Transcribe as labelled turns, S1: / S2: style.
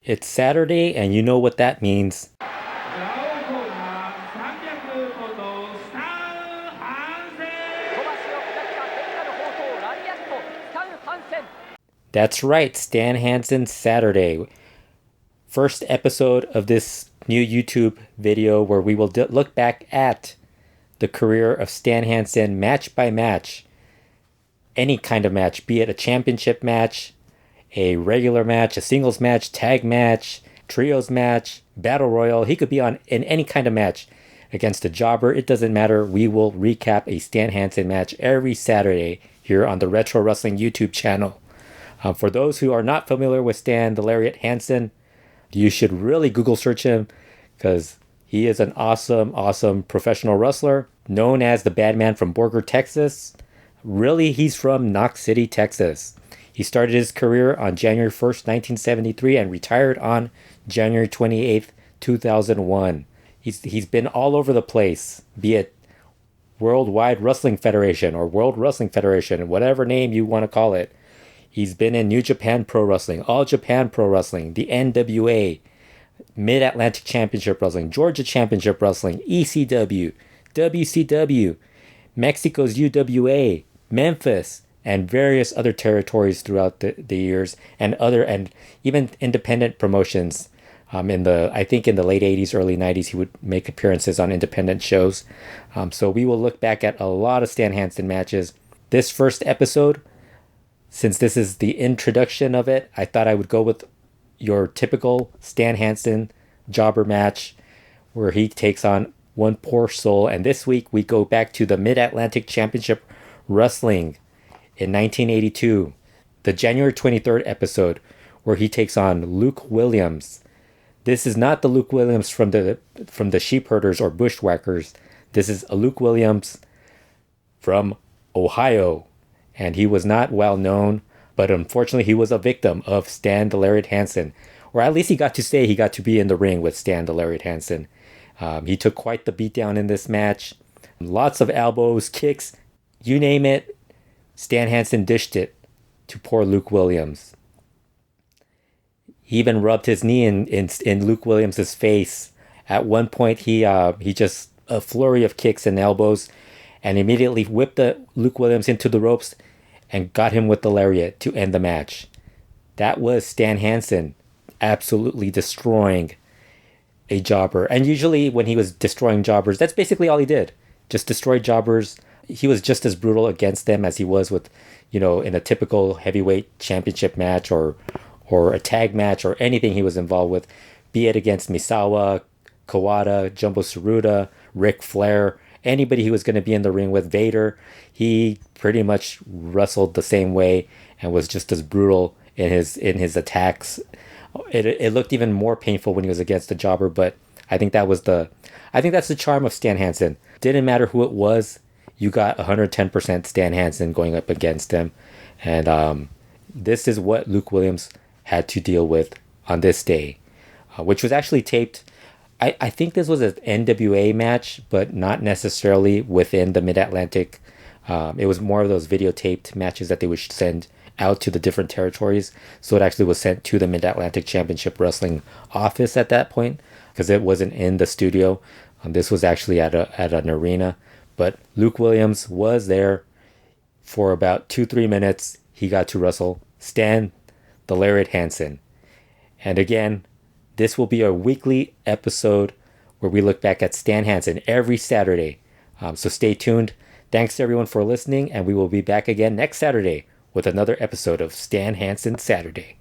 S1: It's Saturday, and you know what that means. That's right, Stan Hansen Saturday. First episode of this new YouTube video where we will look back at the career of Stan Hansen match by match. Any kind of match, be it a championship match, a regular match, a singles match, tag match, trios match, battle royal. He could be on in any kind of match against a jobber. It doesn't matter. We will recap a Stan Hansen match every Saturday here on the Retro Wrestling YouTube channel. For those who are not familiar with Stan the Lariat Hansen, you should really Google search him because he is an awesome professional wrestler known as the Bad Man from Borger, Texas. Really, he's from Knox City, Texas. He started his career on January 1st, 1973 and retired on January 28th, 2001. He's been all over the place, be it Worldwide Wrestling Federation or World Wrestling Federation, whatever name you want to call it. He's been in New Japan Pro Wrestling, All Japan Pro Wrestling, the NWA, Mid-Atlantic Championship Wrestling, Georgia Championship Wrestling, ECW, WCW, Mexico's UWA, Memphis, and various other territories throughout the years, and even independent promotions. I think in the late 80s, early 90s, he would make appearances on independent shows. So we will look back at a lot of Stan Hansen matches. This first episode, since this is the introduction of it, I thought I would go with your typical Stan Hansen jobber match where he takes on One Poor Soul. And this week we go back to the Mid-Atlantic Championship Wrestling in 1982, the January 23rd episode where he takes on Luke Williams. This is not the Luke Williams from the Sheepherders or Bushwhackers. This is a Luke Williams from Ohio. And he was not well known, but unfortunately he was a victim of Stan the Lariat Hansen. Or at least he got to be in the ring with Stan the Lariat Hansen. He took quite the beatdown in this match. Lots of elbows, kicks, you name it. Stan Hansen dished it to poor Luke Williams. He even rubbed his knee in Luke Williams' face. At one point, he just a flurry of kicks and elbows, and immediately whipped Luke Williams into the ropes and got him with the lariat to end the match. That was Stan Hansen absolutely destroying a jobber. And usually when he was destroying jobbers, that's basically all he did. Just destroy jobbers. He was just as brutal against them as he was with, in a typical heavyweight championship match or a tag match or anything he was involved with, be it against Misawa, Kawada, Jumbo Tsuruta, Ric Flair, anybody he was going to be in the ring with, Vader. He pretty much wrestled the same way and was just as brutal in his attacks. It looked even more painful when he was against the jobber, but I think that's the charm of Stan Hansen. Didn't matter who it was, you got 110% Stan Hansen going up against him. And this is what Luke Williams had to deal with on this day, which was actually taped. I think this was an NWA match, but not necessarily within the Mid-Atlantic. It was more of those videotaped matches that they would send out to the different territories. So it actually was sent to the Mid-Atlantic Championship Wrestling office at that point, because it wasn't in the studio. This was actually at an arena. But Luke Williams was there for about 2-3 minutes. He got to wrestle Stan the Lariat Hansen. And again, this will be a weekly episode where we look back at Stan Hansen every Saturday. So stay tuned. Thanks to everyone for listening, and we will be back again next Saturday with another episode of Stan Hansen Saturday.